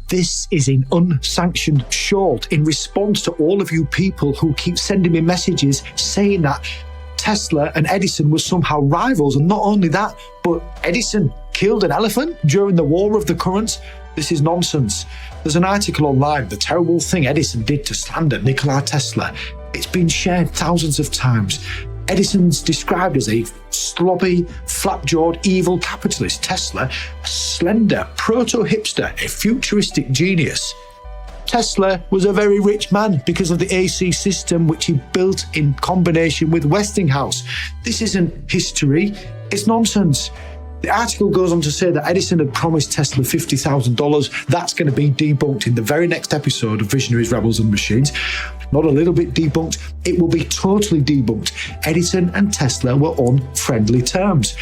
This is in unsanctioned short in response to all of you people who keep sending me messages saying that Tesla and Edison were somehow rivals. And not only that, but Edison killed an elephant during the War of the Currents. This is nonsense. There's an article online, The Terrible Thing Edison Did to Slander Nikola Tesla. It's been shared thousands of times. Edison's described as a slobby, flap-jawed, evil capitalist. Tesla, a slender proto-hipster, a futuristic genius. Tesla was a very rich man because of the AC system which he built in combination with Westinghouse. This isn't history, it's nonsense. The article goes on to say that Edison had promised Tesla $50,000. That's going to be debunked in the very next episode of Visionaries, Rebels and Machines. Not a little bit debunked, it will be totally debunked. Edison and Tesla were on friendly terms.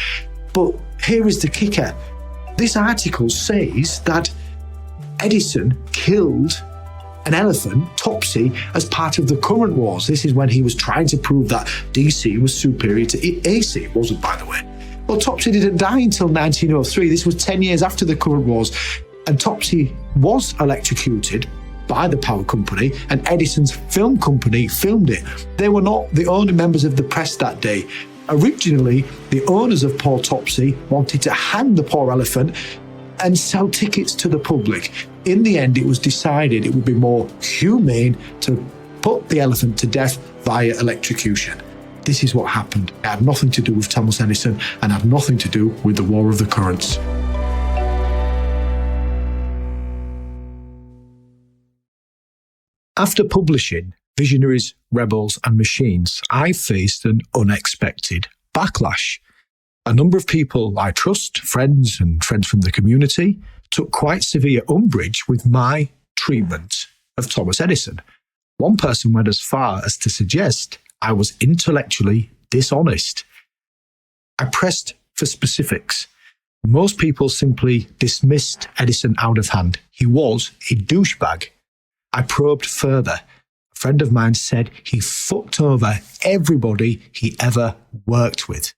But here is the kicker. This article says that Edison killed an elephant, Topsy, as part of the current wars. This is when he was trying to prove that DC was superior to AC. It wasn't, by the way. Well, Topsy didn't die until 1903. This was 10 years after the current wars. And Topsy was electrocuted by the power company, and Edison's film company filmed it. They were not the only members of the press that day. Originally, the owners of poor Topsy wanted to hang the poor elephant and sell tickets to the public. In the end, it was decided it would be more humane to put the elephant to death via electrocution. This is what happened. It had nothing to do with Thomas Edison and had nothing to do with the War of the Currents. After publishing Visionaries, Rebels and Machines, I faced an unexpected backlash. A number of people I trust, friends and friends from the community, took quite severe umbrage with my treatment of Thomas Edison. One person went as far as to suggest I was intellectually dishonest. I pressed for specifics. Most people simply dismissed Edison out of hand. He was a douchebag. I probed further. A friend of mine said he fucked over everybody he ever worked with.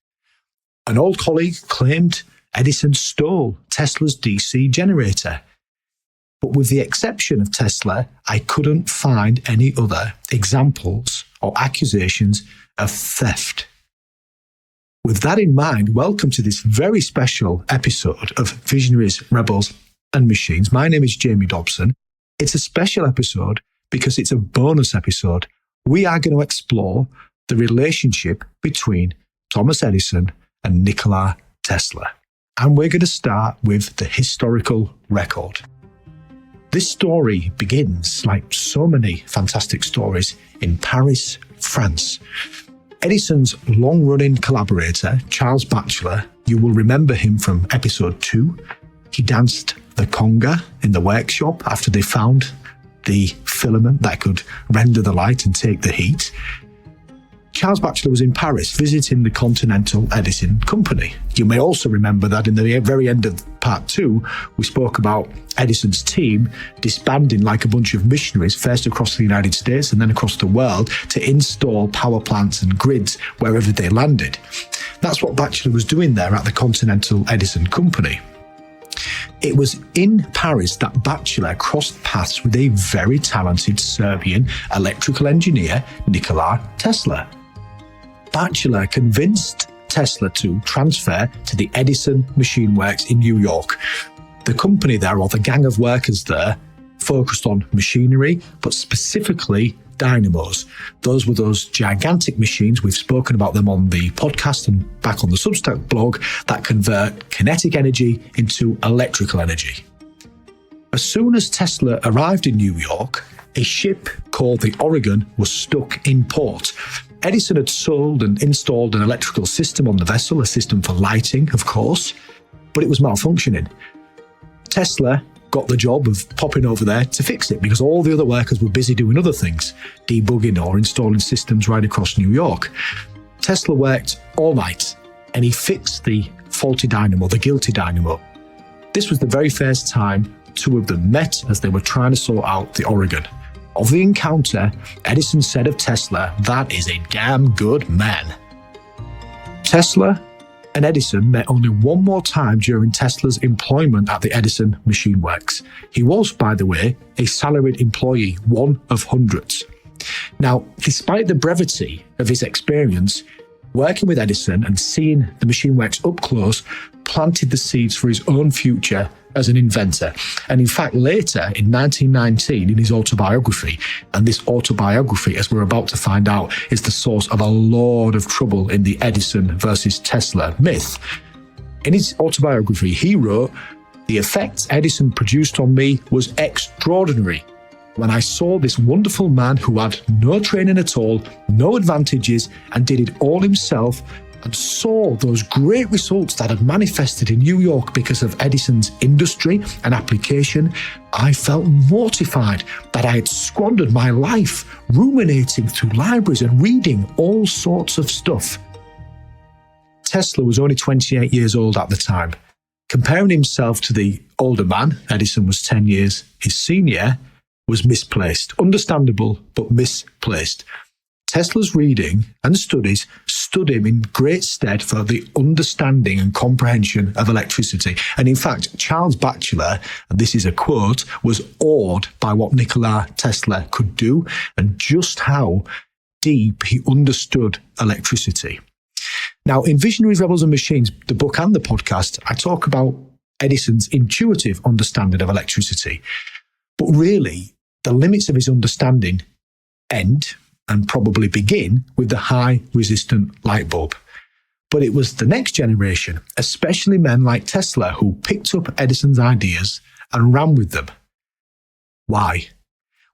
An old colleague claimed Edison stole Tesla's DC generator. But with the exception of Tesla, I couldn't find any other examples or accusations of theft. With that in mind, welcome to this very special episode of Visionaries, Rebels and Machines. My name is Jamie Dobson. It's a special episode because it's a bonus episode. We are going to explore the relationship between Thomas Edison and Nikola Tesla. And we're going to start with the historical record. This story begins, like so many fantastic stories, in Paris, France. Edison's long-running collaborator, Charles Batchelor, you will remember him from episode 2. He danced the conga in the workshop after they found the filament that could render the light and take the heat. Charles Batchelor was in Paris visiting the Continental Edison Company. You may also remember that in the very end of part 2, we spoke about Edison's team disbanding like a bunch of missionaries, first across the United States and then across the world, to install power plants and grids wherever they landed. That's what Batchelor was doing there at the Continental Edison Company. It was in Paris that Batchelor crossed paths with a very talented Serbian electrical engineer, Nikola Tesla. Batchelor convinced Tesla to transfer to the Edison Machine Works in New York. The company there, or the gang of workers there, focused on machinery, but specifically dynamos. Those were those gigantic machines, we've spoken about them on the podcast and back on the Substack blog, that convert kinetic energy into electrical energy. As soon as Tesla arrived in New York, a ship called the Oregon was stuck in port. Edison had sold and installed an electrical system on the vessel, a system for lighting, of course, but it was malfunctioning. Tesla got the job of popping over there to fix it because all the other workers were busy doing other things, debugging or installing systems right across New York. Tesla worked all night and he fixed the faulty dynamo, the guilty dynamo. This was the very first time two of them met as they were trying to sort out the Oregon. Of the encounter, Edison said of Tesla, "That is a damn good man." Tesla and Edison met only one more time during Tesla's employment at the Edison Machine Works. He was, by the way, a salaried employee, one of hundreds. Now, despite the brevity of his experience, working with Edison and seeing the machine works up close planted the seeds for his own future as an inventor. And in fact, later in 1919, in his autobiography, and this autobiography, as we're about to find out, is the source of a lot of trouble in the Edison versus Tesla myth. In his autobiography, he wrote, "The effect Edison produced on me was extraordinary. When I saw this wonderful man who had no training at all, no advantages, and did it all himself, and saw those great results that had manifested in New York because of Edison's industry and application, I felt mortified that I had squandered my life ruminating through libraries and reading all sorts of stuff." Tesla was only 28 years old at the time. Comparing himself to the older man, Edison was 10 years his senior, was misplaced. Understandable, but misplaced. Tesla's reading and studies stood him in great stead for the understanding and comprehension of electricity. And in fact, Charles Batchelor, and this is a quote, was awed by what Nikola Tesla could do and just how deep he understood electricity. Now, in Visionaries, Rebels and Machines, the book and the podcast, I talk about Edison's intuitive understanding of electricity. But really, the limits of his understanding end and probably begin with the high resistant light bulb. But it was the next generation, especially men like Tesla, who picked up Edison's ideas and ran with them. Why?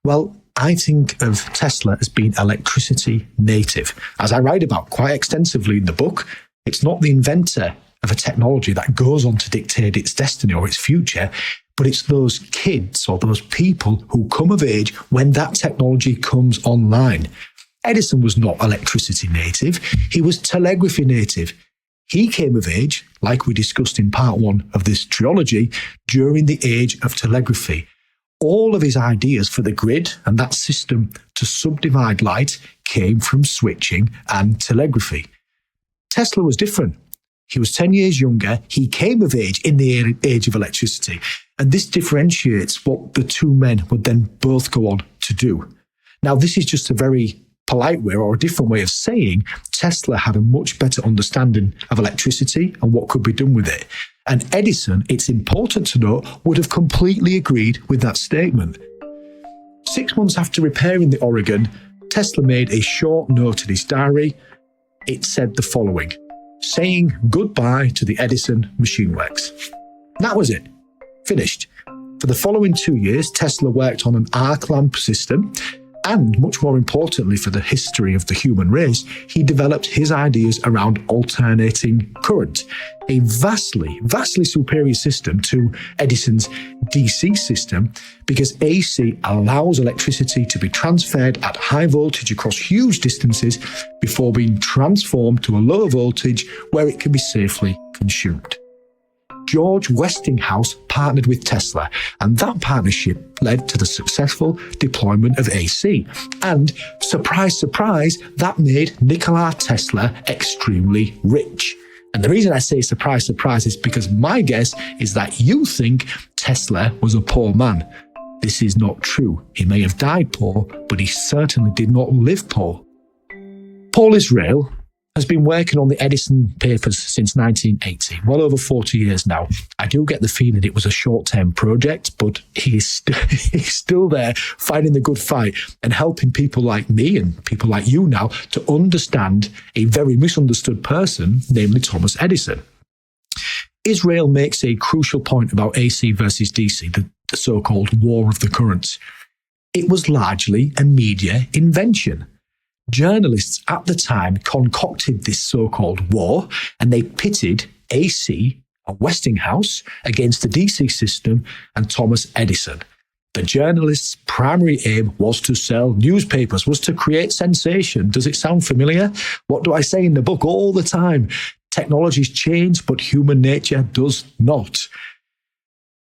Well, I think of Tesla as being electricity native. As I write about quite extensively in the book, it's not the inventor of a technology that goes on to dictate its destiny or its future, but it's those kids or those people who come of age when that technology comes online. Edison was not electricity native, he was telegraphy native. He came of age, like we discussed in part 1 of this trilogy, during the age of telegraphy. All of his ideas for the grid and that system to subdivide light came from switching and telegraphy. Tesla was different. He was 10 years younger. He came of age in the age of electricity. And this differentiates what the two men would then both go on to do. Now, this is just a very polite way or a different way of saying Tesla had a much better understanding of electricity and what could be done with it. And Edison, it's important to note, would have completely agreed with that statement. 6 months after repairing the Oregon, Tesla made a short note in his diary. It said the following: saying goodbye to the Edison Machine Works. That was it. Finished. For the following 2 years, Tesla worked on an arc lamp system, and much more importantly for the history of the human race, he developed his ideas around alternating current, a vastly, vastly superior system to Edison's DC system, because AC allows electricity to be transferred at high voltage across huge distances before being transformed to a low voltage where it can be safely consumed. George Westinghouse partnered with Tesla, and that partnership led to the successful deployment of AC. And surprise, surprise, that made Nikola Tesla extremely rich. And the reason I say surprise, surprise is because my guess is that you think Tesla was a poor man. This is not true. He may have died poor, but he certainly did not live poor. Paul Israel has been working on the Edison papers since 1980, well over 40 years now. I do get the feeling it was a short-term project, but he's still there fighting the good fight and helping people like me and people like you now to understand a very misunderstood person, namely Thomas Edison. Israel makes a crucial point about AC versus DC, the so-called war of the currents. It was largely a media invention. Journalists at the time concocted this so-called war, and they pitted AC and Westinghouse against the DC system and Thomas Edison. The journalists' primary aim was to sell newspapers, was to create sensation. Does it sound familiar? What do I say in the book all the time? Technologies change, but human nature does not.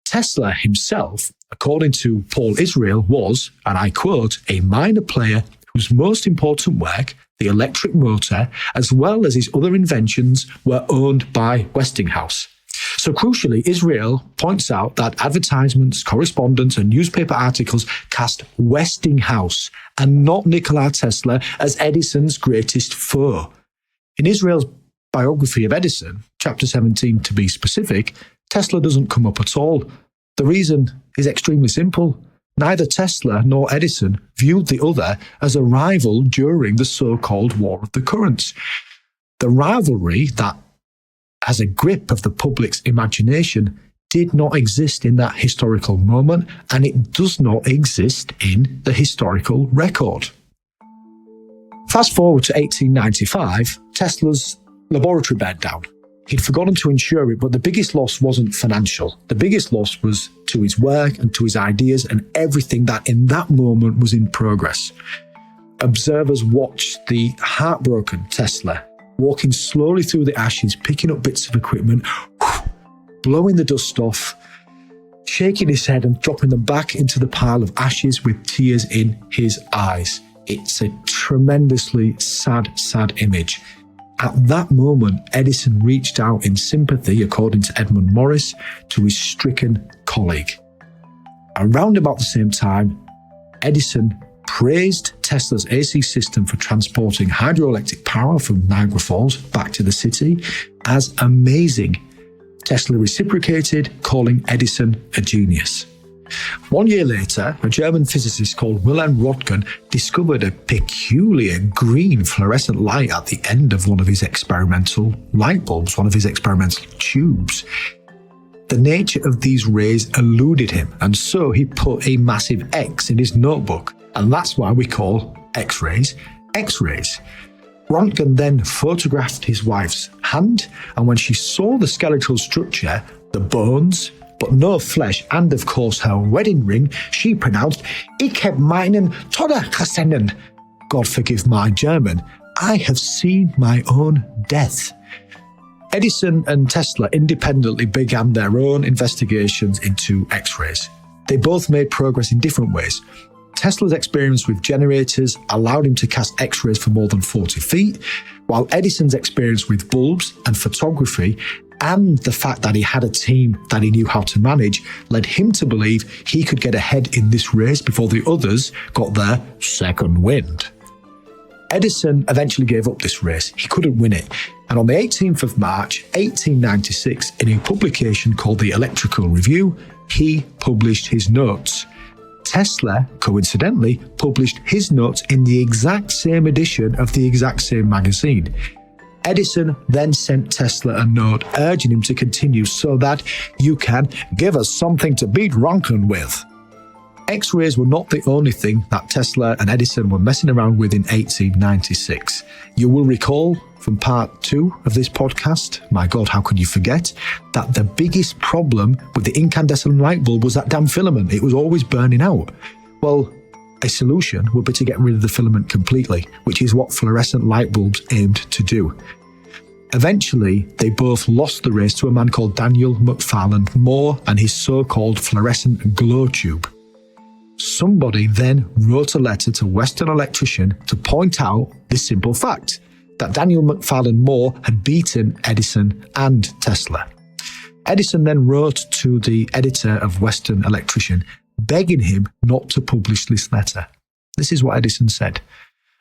Tesla himself, according to Paul Israel, was, and I quote, a minor player whose most important work, the electric motor, as well as his other inventions, were owned by Westinghouse. So crucially, Israel points out that advertisements, correspondence, and newspaper articles cast Westinghouse and not Nikola Tesla as Edison's greatest foe. In Israel's biography of Edison, chapter 17 to be specific, Tesla doesn't come up at all. The reason is extremely simple. Neither Tesla nor Edison viewed the other as a rival during the so-called War of the Currents. The rivalry that has a grip of the public's imagination did not exist in that historical moment, and it does not exist in the historical record. Fast forward to 1895, Tesla's laboratory burnt down. He'd forgotten to insure it, but the biggest loss wasn't financial. The biggest loss was to his work and to his ideas and everything that in that moment was in progress. Observers watched the heartbroken Tesla walking slowly through the ashes, picking up bits of equipment, blowing the dust off, shaking his head and dropping them back into the pile of ashes with tears in his eyes. It's a tremendously sad image. At that moment, Edison reached out in sympathy, according to Edmund Morris, to his stricken colleague. Around about the same time, Edison praised Tesla's AC system for transporting hydroelectric power from Niagara Falls back to the city as amazing. Tesla reciprocated, calling Edison a genius. 1 year later, a German physicist called Wilhelm Röntgen discovered a peculiar green fluorescent light at the end of one of his experimental light bulbs, one of his experimental tubes. The nature of these rays eluded him, and so he put a massive X in his notebook, and that's why we call X-rays X-rays. Röntgen then photographed his wife's hand, and when she saw the skeletal structure, the bones, but no flesh, and of course her wedding ring, she pronounced, "Ich habe meinen Tod gesehen." God forgive my German. I have seen my own death. Edison and Tesla independently began their own investigations into X-rays. They both made progress in different ways. Tesla's experience with generators allowed him to cast X-rays for more than 40 feet, while Edison's experience with bulbs and photography and the fact that he had a team that he knew how to manage led him to believe he could get ahead in this race before the others got their second wind. Edison eventually gave up this race. He couldn't win it. And on the 18th of March, 1896, in a publication called the Electrical Review, he published his notes. Tesla, coincidentally, published his notes in the exact same edition of the exact same magazine. Edison then sent Tesla a note urging him to continue so that you can give us something to beat Röntgen with. X-rays were not the only thing that Tesla and Edison were messing around with in 1896. You will recall from part 2 of this podcast, my God, how could you forget, that the biggest problem with the incandescent light bulb was that damn filament. It was always burning out. Well, a solution would be to get rid of the filament completely, which is what fluorescent light bulbs aimed to do. Eventually, they both lost the race to a man called Daniel McFarland Moore and his so-called fluorescent glow tube. Somebody then wrote a letter to Western Electrician to point out this simple fact, that Daniel McFarland Moore had beaten Edison and Tesla. Edison then wrote to the editor of Western Electrician, begging him not to publish this letter. This is what Edison said.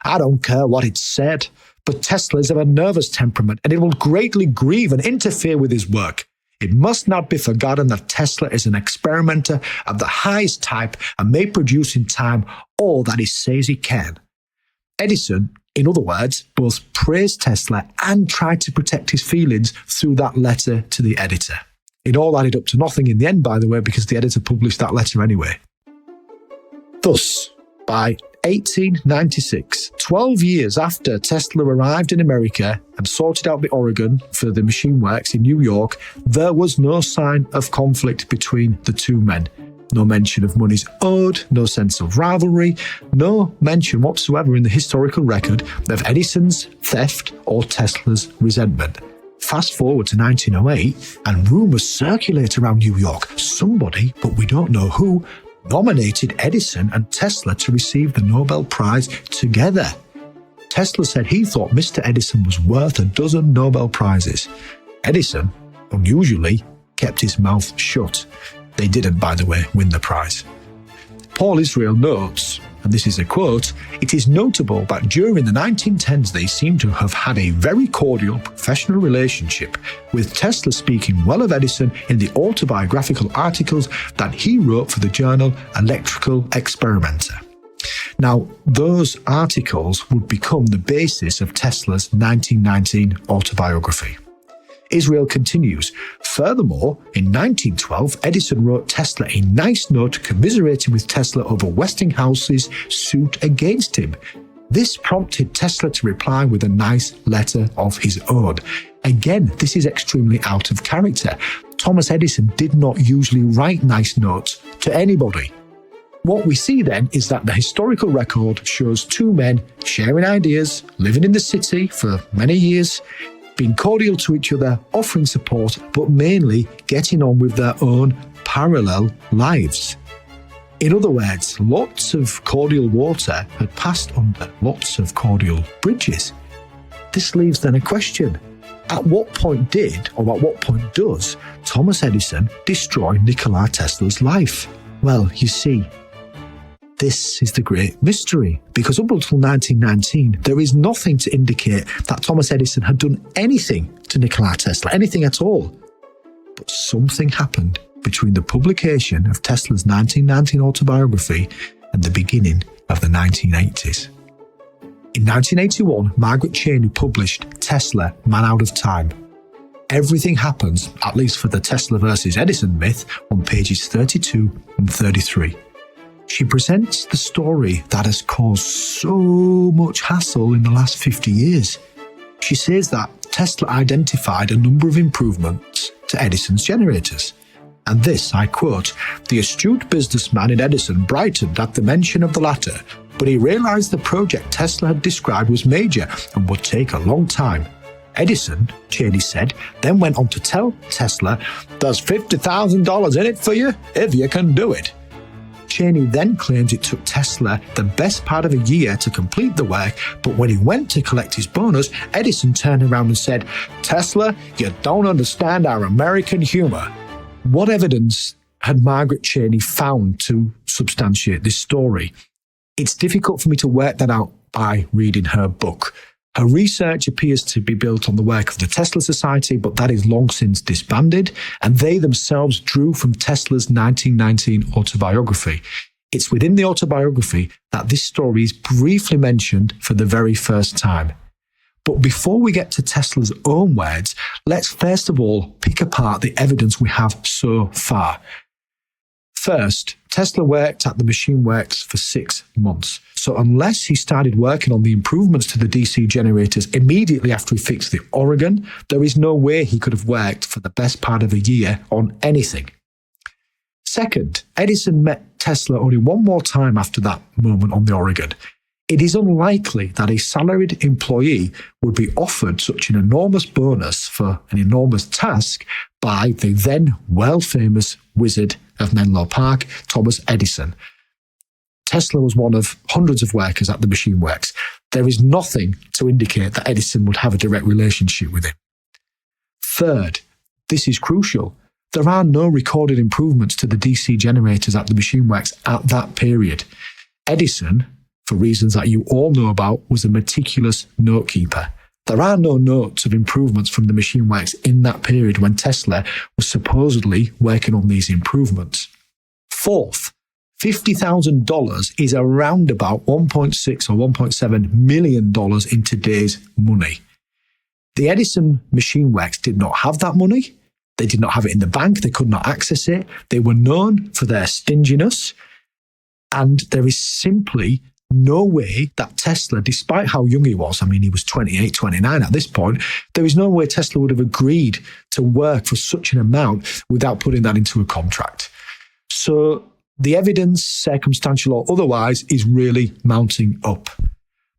"I don't care what it said, but Tesla is of a nervous temperament and it will greatly grieve and interfere with his work. It must not be forgotten that Tesla is an experimenter of the highest type and may produce in time all that he says he can." Edison, in other words, both praised Tesla and tried to protect his feelings through that letter to the editor. It all added up to nothing in the end, by the way, because the editor published that letter anyway. Thus, by 1896, 12 years after Tesla arrived in America and sorted out the organ for the machine works in New York, there was no sign of conflict between the two men. No mention of monies owed, no sense of rivalry, no mention whatsoever in the historical record of Edison's theft or Tesla's resentment. Fast forward to 1908, and rumours circulate around New York. Somebody, but we don't know who, nominated Edison and Tesla to receive the Nobel Prize together. Tesla said he thought Mr. Edison was worth a dozen Nobel Prizes. Edison, unusually, kept his mouth shut. They didn't, by the way, win the prize. Paul Israel notes, and this is a quote, "It is notable that during the 1910s they seem to have had a very cordial professional relationship, with Tesla speaking well of Edison in the autobiographical articles that he wrote for the journal Electrical Experimenter." Now, those articles would become the basis of Tesla's 1919 autobiography. Israel continues, "Furthermore, in 1912, Edison wrote Tesla a nice note commiserating with Tesla over Westinghouse's suit against him. This prompted Tesla to reply with a nice letter of his own." Again, this is extremely out of character. Thomas Edison did not usually write nice notes to anybody. What we see then is that the historical record shows two men sharing ideas, living in the city for many years, being cordial to each other, offering support, but mainly getting on with their own parallel lives. In other words, lots of cordial water had passed under lots of cordial bridges. This leaves then a question. At what point did, or at what point does, Thomas Edison destroy Nikola Tesla's life? Well, you see, this is the great mystery, because up until 1919, there is nothing to indicate that Thomas Edison had done anything to Nikola Tesla, anything at all. But something happened between the publication of Tesla's 1919 autobiography and the beginning of the 1980s. In 1981, Margaret Cheney published Tesla, Man Out of Time. Everything happens, at least for the Tesla versus Edison myth, on pages 32 and 33. She presents the story that has caused so much hassle in the last 50 years. She says that Tesla identified a number of improvements to Edison's generators. And this, I quote, "The astute businessman in Edison brightened at the mention of the latter, but he realized the project Tesla had described was major and would take a long time. Edison," Cheney said, then went on to tell Tesla, "There's $50,000 in it for you if you can do it." Cheney then claims it took Tesla the best part of a year to complete the work, but when he went to collect his bonus, Edison turned around and said, "Tesla, you don't understand our American humor." What evidence had Margaret Cheney found to substantiate this story? It's difficult for me to work that out by reading her book. Her research appears to be built on the work of the Tesla Society, but that is long since disbanded, and they themselves drew from Tesla's 1919 autobiography. It's within the autobiography that this story is briefly mentioned for the very first time. But before we get to Tesla's own words, let's first of all pick apart the evidence we have so far. First, Tesla worked at the machine works for 6 months. So unless he started working on the improvements to the DC generators immediately after he fixed the Oregon, there is no way he could have worked for the best part of a year on anything. Second, Edison met Tesla only one more time after that moment on the Oregon. It is unlikely that a salaried employee would be offered such an enormous bonus for an enormous task by the then world-famous wizard of Menlo Park, Thomas Edison. Tesla was one of hundreds of workers at the machine works. There is nothing to indicate that Edison would have a direct relationship with him. Third, this is crucial. There are no recorded improvements to the DC generators at the machine works at that period. Edison, for reasons that you all know about, was a meticulous note-keeper. There are no notes of improvements from the machine works in that period when Tesla was supposedly working on these improvements. Fourth, $50,000 is around about $1.6 or $1.7 million in today's money. The Edison machine works did not have that money. They did not have it in the bank. They could not access it. They were known for their stinginess. And there is simply no way that Tesla, despite how young he was, I mean, he was 28, 29 at this point, there is no way Tesla would have agreed to work for such an amount without putting that into a contract. So the evidence, circumstantial or otherwise, is really mounting up.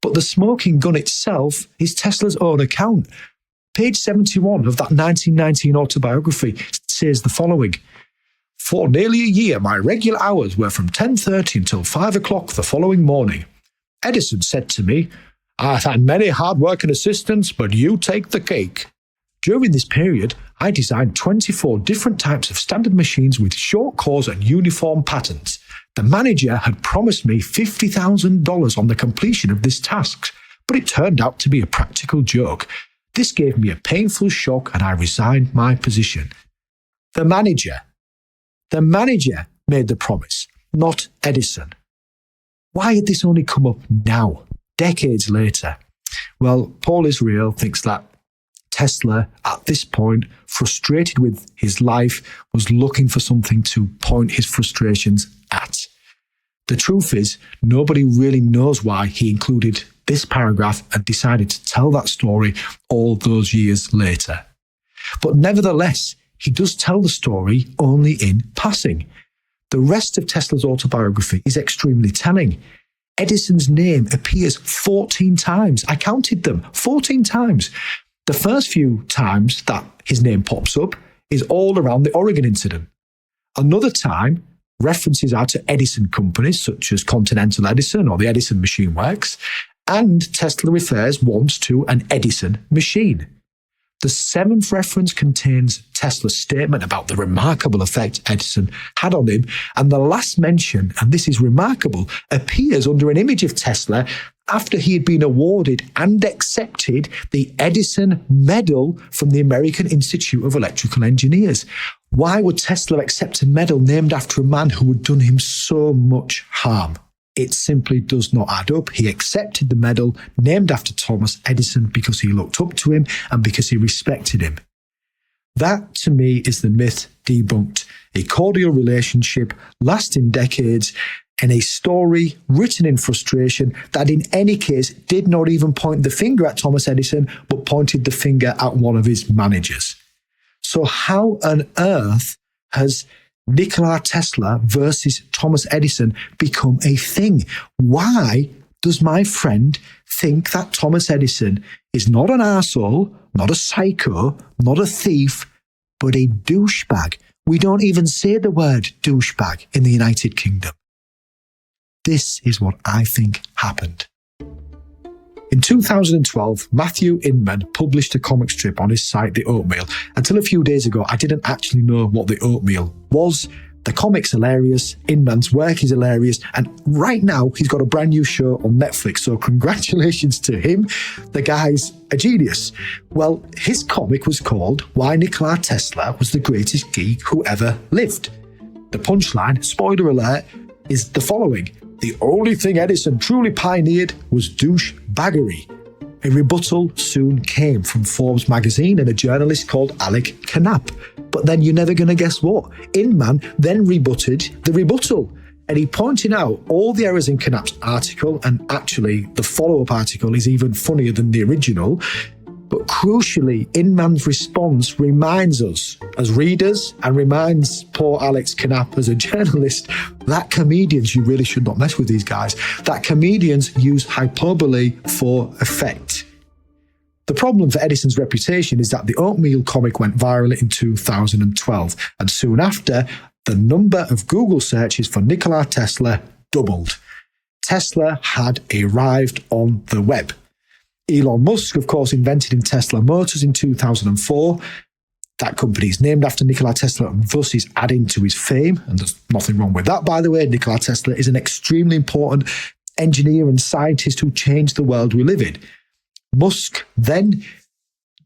But the smoking gun itself is Tesla's own account. Page 71 of that 1919 autobiography says the following: "For nearly a year, my regular hours were from 10:30 until 5 o'clock the following morning. Edison said to me, I've had many hard-working assistants, but you take the cake. During this period, I designed 24 different types of standard machines with short cores and uniform patterns. The manager had promised me $50,000 on the completion of this task, but it turned out to be a practical joke. This gave me a painful shock and I resigned my position. The manager made the promise, not Edison. Why had this only come up now, decades later? Well, Paul Israel thinks that Tesla, at this point, frustrated with his life, was looking for something to point his frustrations at. The truth is, nobody really knows why he included this paragraph and decided to tell that story all those years later. But nevertheless, he does tell the story only in passing. The rest of Tesla's autobiography is extremely telling. Edison's name appears 14 times. I counted them, 14 times. The first few times that his name pops up is all around the Oregon incident. Another time, references are to Edison companies such as Continental Edison or the Edison Machine Works, and Tesla refers once to an Edison machine. The seventh reference contains Tesla's statement about the remarkable effect Edison had on him, and the last mention, and this is remarkable, appears under an image of Tesla after he had been awarded and accepted the Edison Medal from the American Institute of Electrical Engineers. Why would Tesla accept a medal named after a man who had done him so much harm? It simply does not add up. He accepted the medal named after Thomas Edison because he looked up to him and because he respected him. That, to me, is the myth debunked. A cordial relationship lasting decades and a story written in frustration that in any case did not even point the finger at Thomas Edison, but pointed the finger at one of his managers. So how on earth has Nikola Tesla versus Thomas Edison become a thing? Why does my friend think that Thomas Edison is not an arsehole, not a psycho, not a thief, but a douchebag? We don't even say the word douchebag in the United Kingdom. This is what I think happened. In 2012, Matthew Inman published a comic strip on his site, The Oatmeal. Until a few days ago, I didn't actually know what The Oatmeal was. The comic's hilarious, Inman's work is hilarious, and right now he's got a brand new show on Netflix, so congratulations to him. The guy's a genius. Well, his comic was called Why Nikola Tesla Was the Greatest Geek Who Ever Lived. The punchline, spoiler alert, is the following: the only thing Edison truly pioneered was douchebaggery. A rebuttal soon came from Forbes magazine and a journalist called Alec Knapp. But then you're never going to guess what? Inman then rebutted the rebuttal. And he pointed out all the errors in Knapp's article, and actually the follow-up article is even funnier than the original. But crucially, Inman's response reminds us as readers and reminds poor Alex Knapp as a journalist that comedians, you really should not mess with these guys, that comedians use hyperbole for effect. The problem for Edison's reputation is that the Oatmeal comic went viral in 2012, and soon after, the number of Google searches for Nikola Tesla doubled. Tesla had arrived on the web. Elon Musk, of course, invented in Tesla Motors in 2004. That company is named after Nikola Tesla and thus is adding to his fame. And there's nothing wrong with that, by the way. Nikola Tesla is an extremely important engineer and scientist who changed the world we live in. Musk then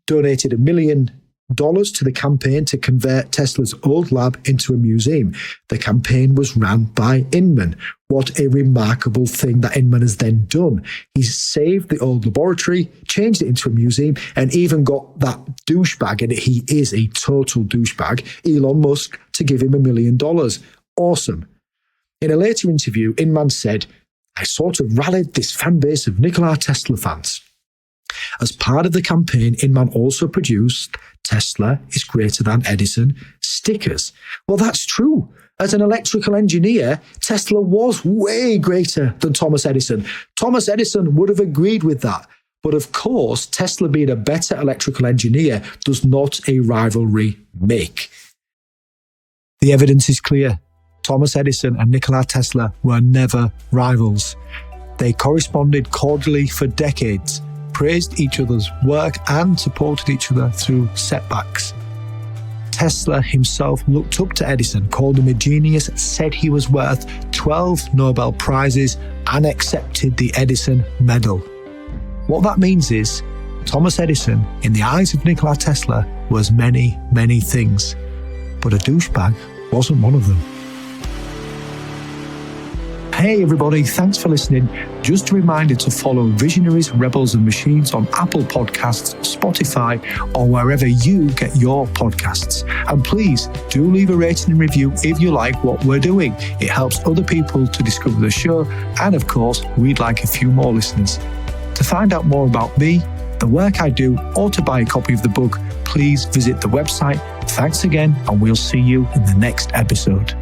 donated $1 million to the campaign to convert Tesla's old lab into a museum. The campaign was ran by Inman. What a remarkable thing that Inman has then done. He's saved the old laboratory, changed it into a museum, and even got that douchebag, and he is a total douchebag, Elon Musk, to give him $1 million. Awesome. In a later interview, Inman said, "I sort of rallied this fan base of Nikola Tesla fans." As part of the campaign, Inman also produced Tesla is greater than Edison stickers. Well, that's true. As an electrical engineer, Tesla was way greater than Thomas Edison. Thomas Edison would have agreed with that. But of course, Tesla being a better electrical engineer does not a rivalry make. The evidence is clear. Thomas Edison and Nikola Tesla were never rivals. They corresponded cordially for decades, praised each other's work and supported each other through setbacks. Tesla himself looked up to Edison, called him a genius, said he was worth 12 Nobel Prizes and accepted the Edison Medal. What that means is, Thomas Edison, in the eyes of Nikola Tesla, was many, many things, but a douchebag wasn't one of them. Hey everybody, thanks for listening. Just a reminder to follow Visionaries, Rebels and Machines on Apple Podcasts, Spotify, or wherever you get your podcasts. And please do leave a rating and review if you like what we're doing. It helps other people to discover the show. And of course, we'd like a few more listeners. To find out more about me, the work I do, or to buy a copy of the book, please visit the website. Thanks again, and we'll see you in the next episode.